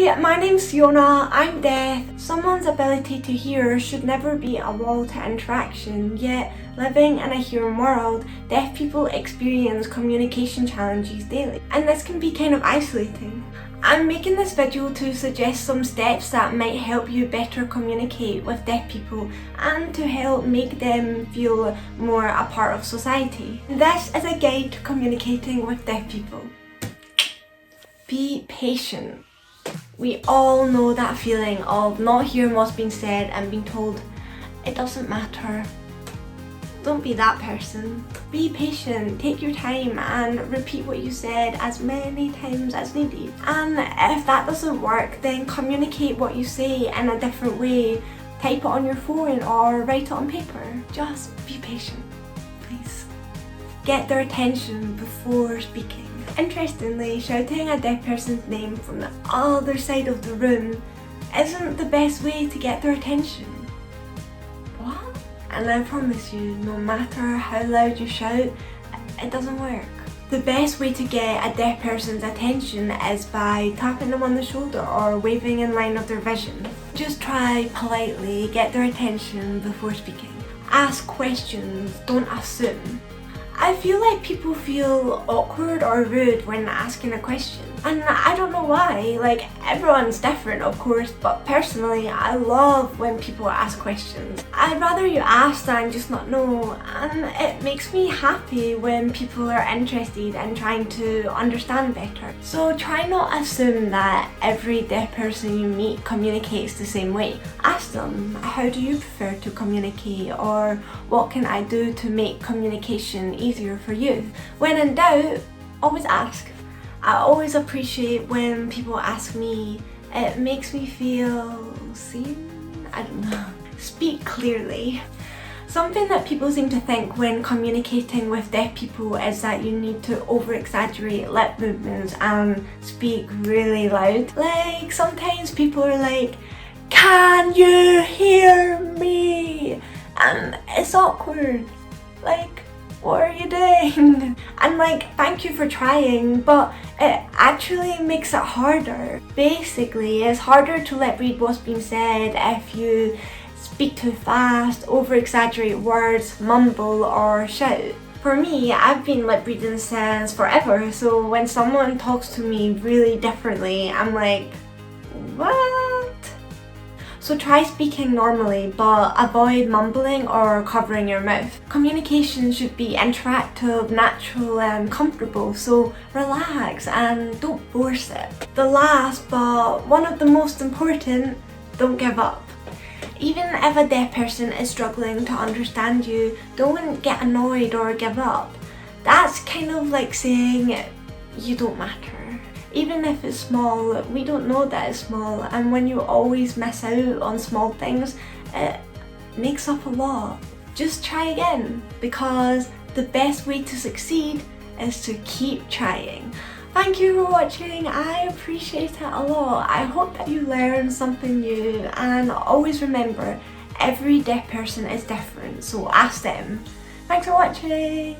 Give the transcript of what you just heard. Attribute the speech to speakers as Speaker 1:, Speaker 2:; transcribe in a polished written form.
Speaker 1: Hi, my name's Shiona, I'm deaf. Someone's ability to hear should never be a wall to interaction, yet living in a hearing world, deaf people experience communication challenges daily, and this can be kind of isolating. I'm making this video to suggest some steps that might help you better communicate with deaf people and to help make them feel more a part of society. This is a guide to communicating with deaf people. Be patient. We all know that feeling of not hearing what's being said and being told it doesn't matter. Don't be that person. Be patient, take your time and repeat what you said as many times as needed. And if that doesn't work, then communicate what you say in a different way. Type it on your phone or write it on paper. Just be patient, please. Get their attention before speaking. Interestingly, shouting a deaf person's name from the other side of the room isn't the best way to get their attention. What? And I promise you, no matter how loud you shout, it doesn't work. The best way to get a deaf person's attention is by tapping them on the shoulder or waving in line of their vision. Just try politely get their attention before speaking. Ask questions, don't assume. I feel like people feel awkward or rude when asking a question, and I don't know why. Like, everyone's different of course, but personally I love when people ask questions. I'd rather you ask than just not know, and it makes me happy when people are interested in trying to understand better. So try not assume that every deaf person you meet communicates the same way. Ask them, how do you prefer to communicate, or what can I do to make communication easier for you? When in doubt, always ask. I always appreciate when people ask me. It makes me feel seen? I don't know. Speak clearly. Something that people seem to think when communicating with deaf people is that you need to over-exaggerate lip movements and speak really loud. Like, sometimes people are like, "Can you hear me?" And it's awkward. Like, what are you doing? And like, thank you for trying, but it actually makes it harder. Basically, it's harder to lip read what's being said if you speak too fast, over-exaggerate words, mumble or shout. For me, I've been lip reading since forever, so when someone talks to me really differently, I'm like, what? So try speaking normally, but avoid mumbling or covering your mouth. Communication should be interactive, natural and comfortable, so relax and don't force it. The last, but one of the most important, don't give up. Even if a deaf person is struggling to understand you, don't get annoyed or give up. That's kind of like saying you don't matter. Even if it's small, we don't know that it's small, and when you always miss out on small things, it makes up a lot. Just try again, because the best way to succeed is to keep trying. Thank you for watching, I appreciate it a lot. I hope that you learned something new, and always remember, every deaf person is different, so ask them. Thanks for watching!